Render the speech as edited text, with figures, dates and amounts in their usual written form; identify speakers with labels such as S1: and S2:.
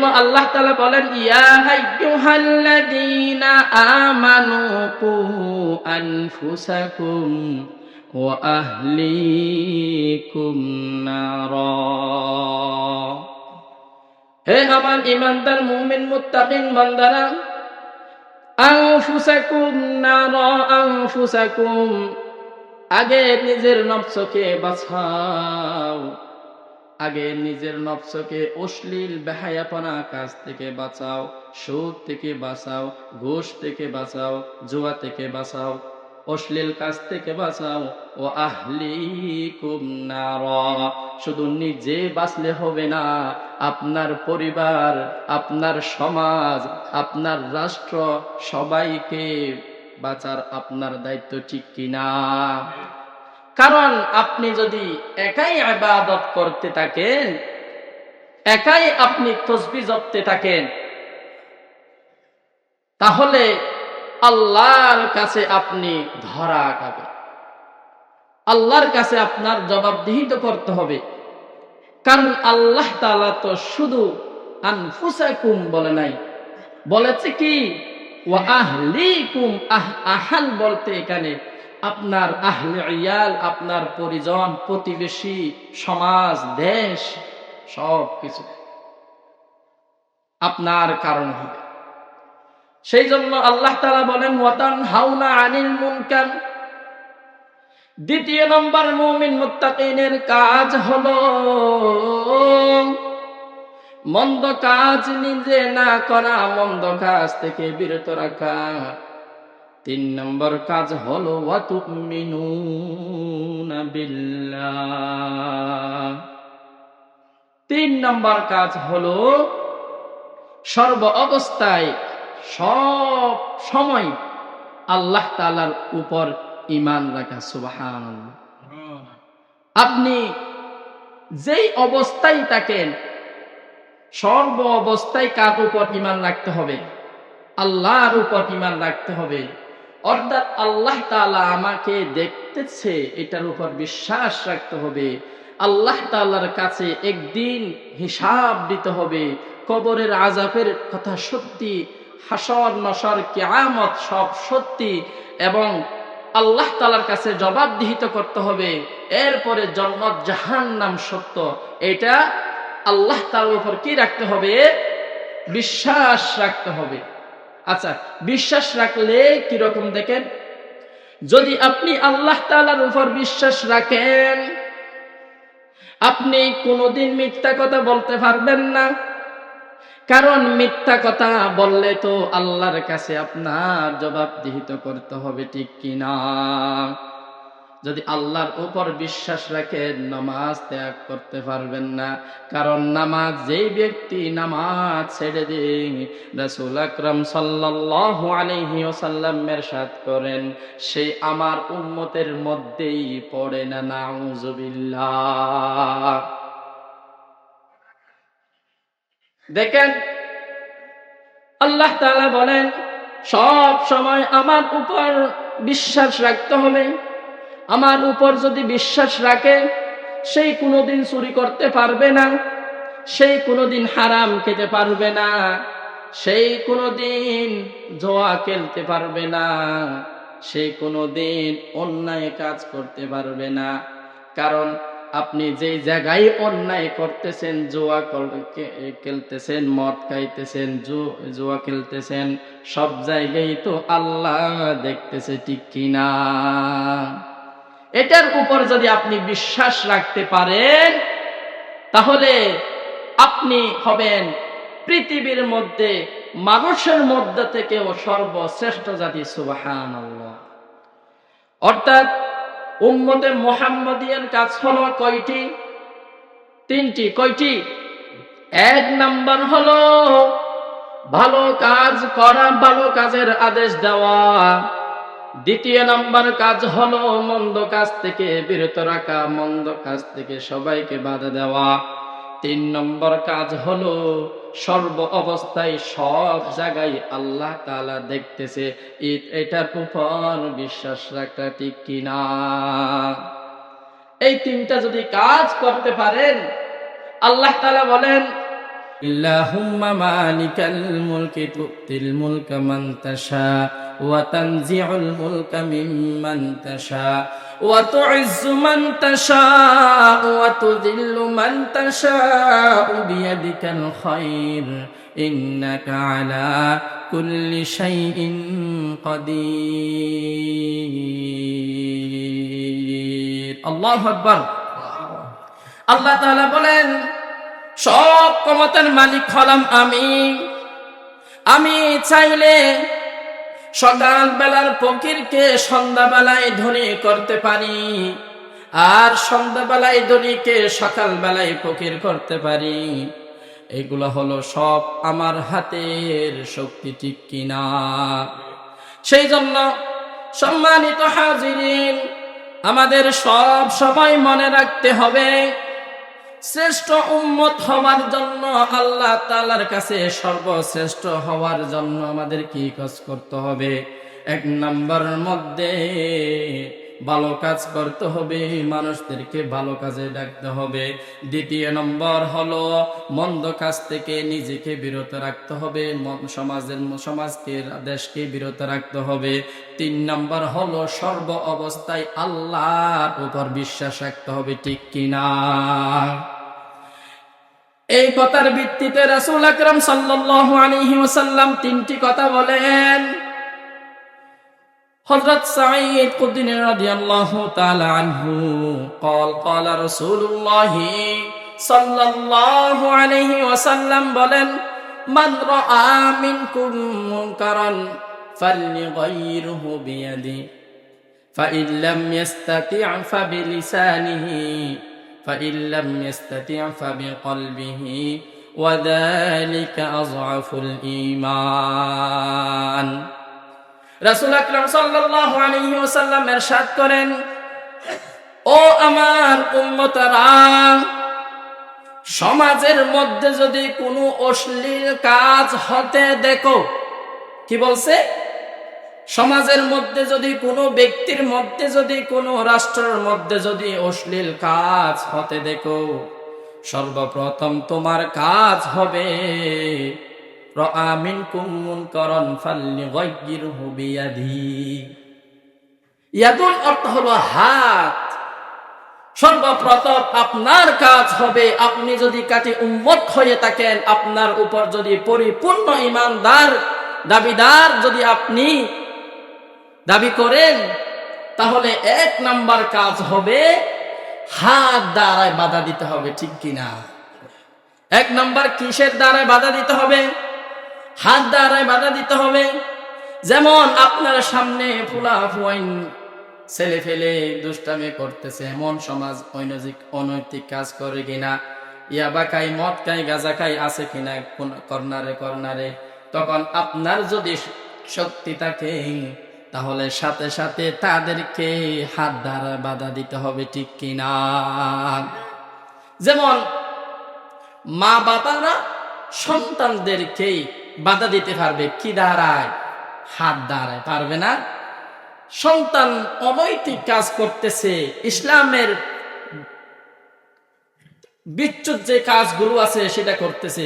S1: জন্য আল্লাহ তাআলা বলেন, ইয়া আইয়ুহাল্লাযীনা আমানু কু আনফুসাকুম ওয়া আহলিকুম নারা। হে আমার ঈমানদার মুমিন মুত্তাকিন বান্দারা, আনফুসাকুম নারা, আনফুসাকুম, আগে নিজের নফসকে বাঁচাও, আগে নিজের নফসকে অশ্লীল বেহায়াপনা কাজ থেকে বাঁচাও, সুদ থেকে বাঁচাও, ঘুষ থেকে বাঁচাও, জুয়া থেকে বাঁচাও, অশ্লীল কাজ থেকে বাঁচাও। ও আহলিকুম নারা, শুধু নিজে বাঁচলে হবে না, আপনার পরিবার, আপনার সমাজ, আপনার রাষ্ট্র, সবাইকে বাঁচার আপনার দায়িত্ব, ঠিক কিনা? কারণ আপনি যদি একাই ইবাদত করতে থাকেন, একাই আপনি তাসবিহ জপতে থাকেন, তাহলে আল্লাহর কাছে আপনি ধরা খাবেন, আল্লাহর কাছে আপনার জবাবদিহিত করতে হবে। কারণ আল্লাহ তাআলা তো শুধু আনফুসাকুম বলে নাই, বলেছে কি ওয়া আহলিকুম। আহাল বলতে এখানে আপনার আহলে ইয়াল, আপনার পরিজন, প্রতিবেশী, সমাজ, দেশ, সব কিছু আপনার কারণ হবে। সেই জন্য আল্লাহ তাআলা বলেন ওয়া তানহাউনা আনিল মুনকার। দ্বিতীয় নম্বর মুমিন মুত্তাকিনের কাজ হলো মন্দ কাজ নিজে না করা, মন্দ কাজ থেকে বিরত রাখা। 3 নম্বর কাজ হলো ওয়া তুমিনুনা বিল্লাহ। 3 নম্বর কাজ হলো সর্ব অবস্থায়, সব সময় আল্লাহ তাআলার উপর ঈমান রাখা। সুবহানাল্লাহ। আপনি যেই অবস্থায় থাকেন, সর্ব অবস্থায় কার উপর ঈমান রাখতে হবে? আল্লাহর উপর ঈমান রাখতে হবে। অর্থাৎ আল্লাহ তাআলা আমাকে দেখতেছে, এটার উপর বিশ্বাস রাখতে হবে। আল্লাহ তাআলার কাছে একদিন হিসাব দিতে হবে। কবরের আযাবের কথা সত্যি, হাসর নাসর কিয়ামত সব সত্যি, এবং আল্লাহ তাআলার কাছে জবাবদিহিত করতে হবে। এরপরে জান্নাত জাহান্নাম সত্য, এটা আল্লাহ তাআলার উপর কি রাখতে হবে? বিশ্বাস রাখতে হবে। আচ্ছা, বিশ্বাস রাখলে কি রকম দেখেন, যদি আপনি আল্লাহ তাআলার উপর বিশ্বাস রাখেন, আপনি কোনোদিন মিথ্যা কথা বলতে পারবেন না। কারণ মিথ্যা কথা বললে তো আল্লাহর কাছে আপনার জবাবদিহিত করতে হবে, ঠিক কিনা? যদি আল্লাহর উপর বিশ্বাস রাখেন, নামাজ ত্যাগ করতে পারবেন না। কারণ নামাজ, যেই ব্যক্তি নামাজ ছেড়ে দেন, রাসূল আকরাম সাল্লাল্লাহু আলাইহি ওয়াসাল্লাম ইরশাদ করেন, সে আমার উম্মতের মধ্যেই পড়ে না। নাউযুবিল্লাহ। দেখেন, আল্লাহ তাআলা বলেন সব সময় আমার উপর বিশ্বাস রাখতে হবে। আমার উপর যদি বিশ্বাস রাখে, সেই কোনোদিন চুরি করতে পারবে না, সেই কোনোদিন হারাম খেতে পারবে না, সেই কোনোদিন জুয়া খেলতে পারবে না, সেই কোনোদিন অন্যায় কাজ করতে পারবে না। কারণ আপনি যেই জায়গায় অন্যায় করতেছেন, জুয়া খেলতেছেন, মদ খাইতেছেন, জুয়া খেলতেছেন, সব জায়গায় তো আল্লাহ দেখতেছে, ঠিক কিনা? এটার উপর যদি আপনি বিশ্বাস রাখতে পারেন, তাহলে আপনি হবেন পৃথিবীর মধ্যে মানুষের মধ্যে থেকেও সর্বশ্রেষ্ঠ জাতি। সুবহানাল্লাহ। অর্থাৎ উম্মতে মুহাম্মাদিয়ার কাজ হলো কয়টি? 3টি। কয়টি? 1 নাম্বার হলো ভালো কাজ করা, ভালো কাজের আদেশ দেওয়া। 2 নাম্বার কাজ হলো মন্দ কাজ থেকে বিরত রাখা, মন্দ কাজ থেকে সবাইকে বাধা দেওয়া। 3 নম্বর কাজ হলো সর্ব অবস্থায়, সব জায়গায় আল্লাহ তাআলা দেখতেছে, এটার উপর বিশ্বাস রাখা, ঠিক কিনা? এই 3টা যদি কাজ করতে পারেন, আল্লাহ তাআলা বলেন اللهم مالك الملك تؤتي الملك من تشاء وتنزع الملك ممن تشاء وتعز من تشاء وتذل من تشاء بيدك الخير إنك على كل شيء قدير الله أكبر আল্লাহ তাআলা বলেন সব ক্ষমতার মালিক হলাম আমি চাইলে সকাল বেলার ফকিরকে সন্ধ্যাবেলায় ধনী করতে পারি, আর সন্ধ্যাবেলায় ধনীকে সকাল বেলায় ফকির করতে পারি। এগুলো হলো সব আমার হাতের শক্তি, ঠিক কিনা? সেই জন্য সম্মানিত হাজিরিন, আমাদের সব সময় মনে রাখতে হবে, শ্রেষ্ঠ উম্মত হওয়ার জন্য, আল্লাহ তাআলার কাছে সর্বশ্রেষ্ঠ হওয়ার জন্য আমাদের কি কাজ করতে হবে? এক নম্বরের মধ্যে ভালো কাজ করতে হবে, মানুষদেরকে ভালো কাজে ডাকতে হবে। দ্বিতীয় নম্বর হলো মন্দ কাজ থেকে নিজেকে বিরত রাখতে হবে, সমাজকে দেশকে বিরত রাখতে হবে। তিন নম্বর হলো সর্ব অবস্থায় আল্লাহর উপর বিশ্বাস রাখতে হবে, ঠিক কিনা? এই কথার ভিত্তিতে রাসূল আকরাম সাল্লাল্লাহু আলাইহি ওয়াসাল্লাম তিনটি কথা বলেন। হযরত সাঈদ কুদরি রাদিয়াল্লাহু তাআলা আনহু قال রাসূলুল্লাহ সাল্লাল্লাহু আলাইহি ওয়াসাল্লাম বলেন, মান রাআ মিনকুম মুনকারান ফালইয়ুগাইরহু বিয়াদিহি ফাইন লাম ইস্তাতি' ফাবিলিসানিহি ফাইন লাম ইস্তাতি' ফাবিকলবিহি ওয়া যালিকা আযআফুল ঈমান। রাসূল আকরাম সাল্লাল্লাহু আলাইহি ওয়াসাল্লাম ইরশাদ করেন, ও আমার উম্মতরা, সমাজের মধ্যে যদি কোনো অশ্লীল কাজ হতে দেখো, কি বলছে? সমাজের মধ্যে যদি কোনো ব্যক্তির মধ্যে, যদি কোনো রাষ্ট্রের মধ্যে যদি অশ্লীল কাজ হতে দেখো, সর্বপ্রথম তোমার কাজ হবে রাআ মিনকুম মুনকারান ফালইয়ুগাইরহু বিয়াদিহি। ইয়াদুল অর্থ হলো হাত। সর্বপ্রথম আপনার কাজ হবে, আপনি যদি কাটি উম্মত হয়ে থাকেন, আপনার উপর যদি পরিপূর্ণ ঈমানদার দাবিদার যদি আপনি দাবি করেন, তাহলে এক নাম্বার কাজ হবে হাত দ্বারায় বাধা দিতে হবে, ঠিক কিনা? এক নাম্বার কিসের দ্বারায় বাধা দিতে হবে? হাত দ্বারায় বাধা দিতে হবে। যেমন আপনার সামনে ফুলাফুয়াইন ছেলে ফেলে দুষ্টামি করতেছে, এমন সমাজ অনৈতিক কাজ করে কিনা, ইয়াবা খাই, মদ খাই, গাঁজা খাই আছে কিনা কর্নারে কর্নারে, তখন আপনার যদি শক্তি থাকে তাহলে সাথে সাথে তাদেরকে হাত দ্বারা বাধা দিতে হবে, ঠিক কিনা? যেমন মা বাবারা সন্তানদেরকে বাধা দিতে পারবে কি দ্বারায়? হাত দ্বারায় পারবে না। সন্তান অনৈতিক কাজ করতেছে, ইসলামের বিচ্যুত যে কাজগুলো আছে সেটা করতেছে,